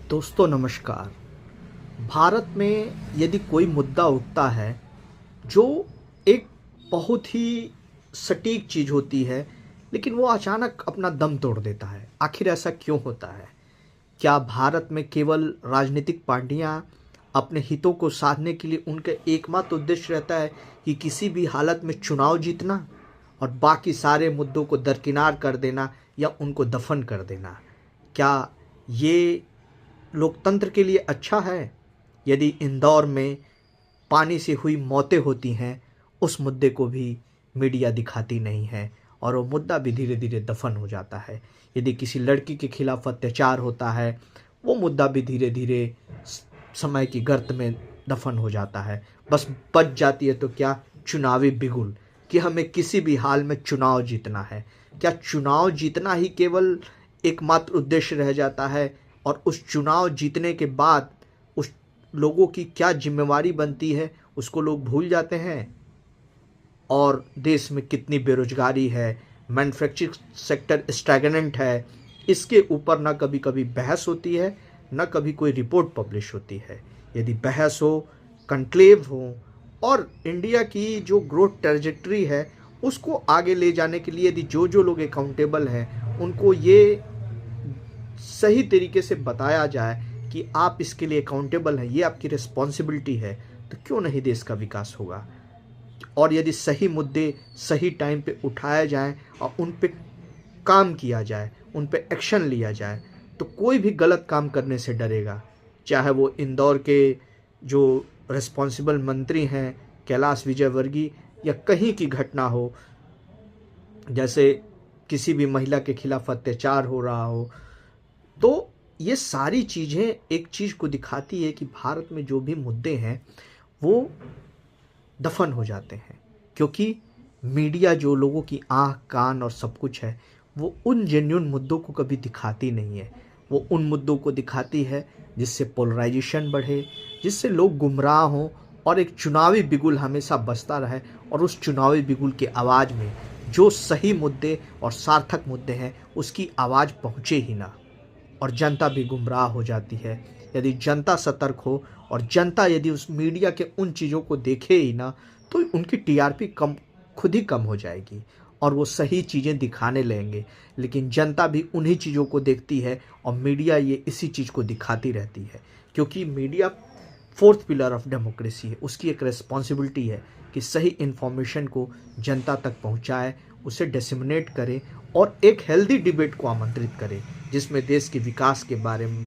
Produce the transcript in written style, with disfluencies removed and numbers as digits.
दोस्तों नमस्कार। भारत में यदि कोई मुद्दा उठता है जो एक बहुत ही सटीक चीज़ होती है, लेकिन वो अचानक अपना दम तोड़ देता है। आखिर ऐसा क्यों होता है? क्या भारत में केवल राजनीतिक पार्टियां अपने हितों को साधने के लिए उनका एकमात्र उद्देश्य रहता है कि किसी भी हालत में चुनाव जीतना और बाकी सारे मुद्दों को दरकिनार कर देना या उनको दफन कर देना? क्या ये लोकतंत्र के लिए अच्छा है? यदि इंदौर में पानी से हुई मौतें होती हैं, उस मुद्दे को भी मीडिया दिखाती नहीं है और वो मुद्दा भी धीरे धीरे दफन हो जाता है। यदि किसी लड़की के खिलाफ अत्याचार होता है, वो मुद्दा भी धीरे धीरे समय की गर्त में दफन हो जाता है। बस बच जाती है तो क्या चुनावी बिगुल कि हमें किसी भी हाल में चुनाव जीतना है। क्या चुनाव जीतना ही केवल एकमात्र उद्देश्य रह जाता है? और उस चुनाव जीतने के बाद उस लोगों की क्या जिम्मेवारी बनती है उसको लोग भूल जाते हैं। और देश में कितनी बेरोजगारी है, मैन्युफैक्चरिंग सेक्टर स्टैग्नेंट है, इसके ऊपर ना कभी कभी बहस होती है, ना कभी कोई रिपोर्ट पब्लिश होती है। यदि बहस हो, कंक्लेव हो और इंडिया की जो ग्रोथ ट्रेजेक्ट्री है उसको आगे ले जाने के लिए यदि जो जो लोग अकाउंटेबल हैं उनको ये सही तरीके से बताया जाए कि आप इसके लिए अकाउंटेबल हैं, ये आपकी रिस्पॉन्सिबिलिटी है, तो क्यों नहीं देश का विकास होगा। और यदि सही मुद्दे सही टाइम पे उठाए जाएं और उन पे काम किया जाए, उन पे एक्शन लिया जाए, तो कोई भी गलत काम करने से डरेगा। चाहे वो इंदौर के जो रिस्पॉन्सिबल मंत्री हैं कैलाश विजयवर्गीय, या कहीं की घटना हो, जैसे किसी भी महिला के खिलाफ अत्याचार हो रहा हो। तो ये सारी चीज़ें एक चीज़ को दिखाती है कि भारत में जो भी मुद्दे हैं वो दफन हो जाते हैं, क्योंकि मीडिया जो लोगों की आँख कान और सब कुछ है वो उन जेन्युइन मुद्दों को कभी दिखाती नहीं है। वो उन मुद्दों को दिखाती है जिससे पोलराइजेशन बढ़े, जिससे लोग गुमराह हों और एक चुनावी बिगुल हमेशा बजता रहे, और उस चुनावी बिगुल की आवाज़ में जो सही मुद्दे और सार्थक मुद्दे हैं उसकी आवाज़ पहुँचे ही ना, और जनता भी गुमराह हो जाती है। यदि जनता सतर्क हो और जनता यदि उस मीडिया के उन चीज़ों को देखे ही ना, तो उनकी टीआरपी खुद ही कम हो जाएगी और वो सही चीज़ें दिखाने लगेंगे। लेकिन जनता भी उन्हीं चीज़ों को देखती है और मीडिया ये इसी चीज़ को दिखाती रहती है, क्योंकि media fourth pillar of democracy है। उसकी एक रिस्पॉन्सिबिलिटी है कि सही इन्फॉर्मेशन को जनता तक पहुंचाए, उसे डिसेमिनेट करे और एक हेल्दी डिबेट को आमंत्रित करे जिसमें देश के विकास के बारे में